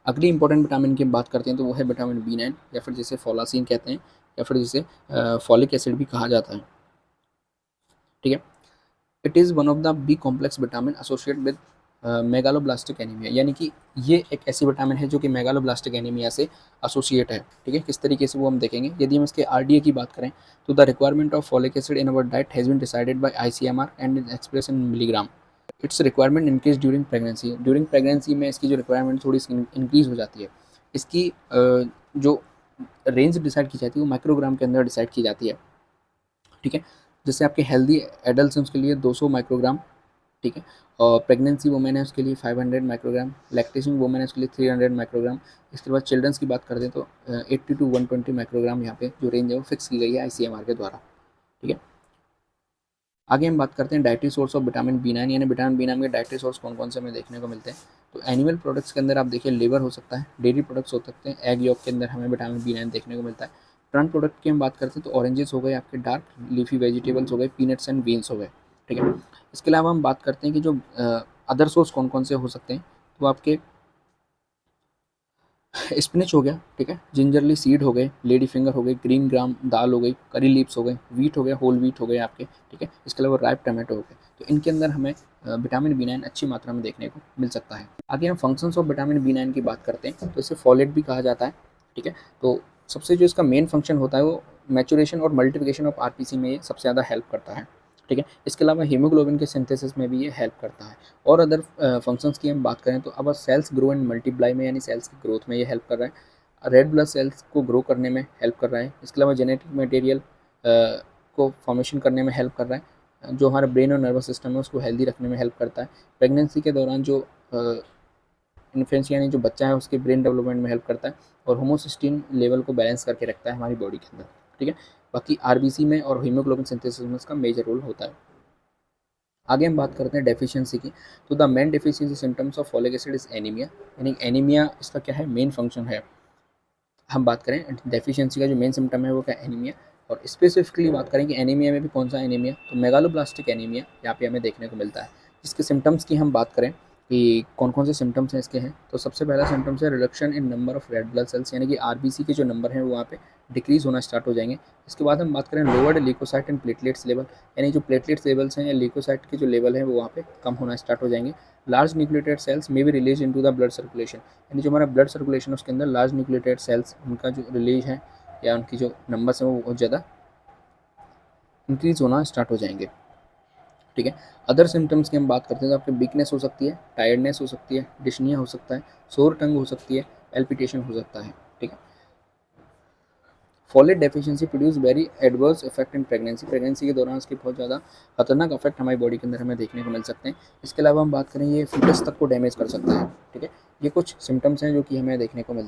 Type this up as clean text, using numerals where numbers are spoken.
अगली important vitamin की हम बात करते हैं तो वो है विटामिन B9 या फिर जिसे फोलासिन कहते हैं या फिर जिसे फॉलिक एसिड भी कहा जाता है। ठीक है, it is one of the B complex vitamin associate with megaloblastic anaemia, यानी कि ये एक ऐसी विटामिन है जो कि मेगालोब्लास्टिक एनीमिया से एसोसिएट है। ठीक है, किस तरीके से वो हम देखेंगे। यदि हम इसके आरडीए की बात करें तो the requirement of folic acid in our diet has been decided by ICMR and express in milligram. Its requirement increase during pregnancy में इसकी जो रिक्वायरमेंट थोड़ी सी इंक्रीज हो जाती है। इसकी जो रेंज डिसाइड की जाती है वो माइक्रोग्राम के अंदर डिसाइड की जाती है। ठीक है, जैसे आपके हेल्दी एडल्ट हैं उसके लिए 200 माइक्रोग्राम। ठीक है, और प्रेगनेंसी वुमेन है उसके लिए 500 माइक्रोग्राम, लैक्टेशन वुमेन है उसके लिए 300 माइक्रोग्राम। इसके बाद चिल्ड्रंस की बात करते हैं तो 80 टू 120 माइक्रोग्राम यहाँ पे जो रेंज है वो फिक्स की गई है आईसीएमआर के द्वारा। ठीक है, आगे हम बात करते हैं dietary source of vitamin B9, यानी विटामिन B9 के डाइटरी सोर्स कौन कौन से हमें देखने को मिलते हैं। तो एनिमल प्रोडक्ट्स के अंदर आप देखिए लिवर हो सकता है, डेयरी प्रोडक्ट्स हो सकते हैं, एग यॉक के अंदर हमें विटामिन B9 देखने को मिलता है। प्लांट प्रोडक्ट की हम बात करते हैं तो ऑरेंजेस हो गए, आपके डार्क लीफी वेजिटेबल्स हो गए, पीनट्स एंड बीन्स हो गए। ठीक है, इसके अलावा हम बात करते हैं कि जो अदर सोर्स कौन कौन से हो सकते हैं, तो आपके स्पिनच हो गया। ठीक है, जिंजरली सीड हो गए, लेडी फिंगर हो गई, ग्रीन ग्राम दाल हो गई, करी लीव्स हो गए, वीट हो गया, होल वीट हो गए आपके। ठीक है, इसके अलावा राइप टमाटो हो गए। तो इनके अंदर हमें विटामिन B9 अच्छी मात्रा में देखने को मिल सकता है। आगे हम फंक्शंस ऑफ विटामिन B9 की बात करते हैं तो इसे फॉलेट भी कहा जाता है। ठीक है, तो सबसे जो इसका मेन फंक्शन होता है वो मैचुरेशन और मल्टीप्लिकेशन ऑफ आरपीसी में ये सबसे ज़्यादा हेल्प करता है। ठीक है, इसके अलावा हीमोग्लोबिन के सिंथेसिस में भी ये हेल्प करता है। और अदर फंक्शंस की हम बात करें तो अब सेल्स ग्रो एंड मल्टीप्लाई में, यानी सेल्स की ग्रोथ में ये हेल्प कर रहा है। रेड ब्लड सेल्स को ग्रो करने में हेल्प कर रहा है। इसके अलावा जेनेटिक मटेरियल को फॉर्मेशन करने में हेल्प कर रहा है। जो हमारा ब्रेन और नर्वस सिस्टम है उसको हेल्दी रखने में हेल्प करता है। प्रेगनेंसी के दौरान जो इन्फेंसी यानी जो बच्चा है उसके ब्रेन डेवलपमेंट में हेल्प करता है और होमोसिस्टीन लेवल को बैलेंस करके रखता है हमारी बॉडी के अंदर। ठीक है, बाकी आरबीसी में और हीमोग्लोबिन सिंथेसिस में इसका मेजर रोल होता है। आगे हम बात करते हैं डेफिशिएंसी की। तो the main deficiency symptoms of folic acid is anaemia, यानी एनीमिया इसका क्या है, मेन फंक्शन है। हम बात करें डेफिशिएंसी का जो मेन सिम्टम है वो क्या, एनीमिया। और स्पेसिफिकली बात करें कि एनीमिया में भी कौन सा एनीमिया, तो मेगालोब्लास्टिक एनीमिया यहाँ पे हमें देखने को मिलता है। जिसके सिम्टम्स की हम बात करें कि कौन कौन से सिम्टम्स हैं इसके हैं, तो सबसे पहला सिम्टम्स है reduction in number of red blood cells, यानी कि आरबीसी के जो नंबर हैं वो वहाँ पे डिक्रीज होना स्टार्ट हो जाएंगे। इसके बाद हम बात करें lowered leukocyte and platelets level, यानी जो प्लेटलेट्स लेवल्स हैं या ल्यूकोसाइट के जो लेवल हैं वो वहाँ पे कम होना स्टार्ट हो जाएंगे। Large nucleotide cells may be release into the blood circulation, यानी जो हमारा ब्लड सर्कुलेशन है उसके अंदर लार्ज न्यूक्लियोटाइड सेल्स उनका जो रिलीज है या उनकी जो नंबर्स हैं वो बहुत ज़्यादा इंक्रीज होना स्टार्ट हो जाएंगे। ठीक है, अदर सिम्टम्स की हम बात करते हैं तो आपके वीकनेस हो सकती है, टायर्डनेस हो सकती है, डिस्निया हो सकता है, सोर टंग हो सकती है, एल्पिटेशन हो सकता है। ठीक है, folate deficiency produce very adverse effect in pregnancy के दौरान इसके बहुत ज़्यादा खतरनाक इफेक्ट हमारी बॉडी के अंदर हमें देखने को मिल सकते हैं। इसके अलावा हम बात करें ये फीटस तक को डैमेज कर सकता है। ठीक है, ये कुछ सिम्टम्स हैं जो कि हमें देखने को मिलते हैं।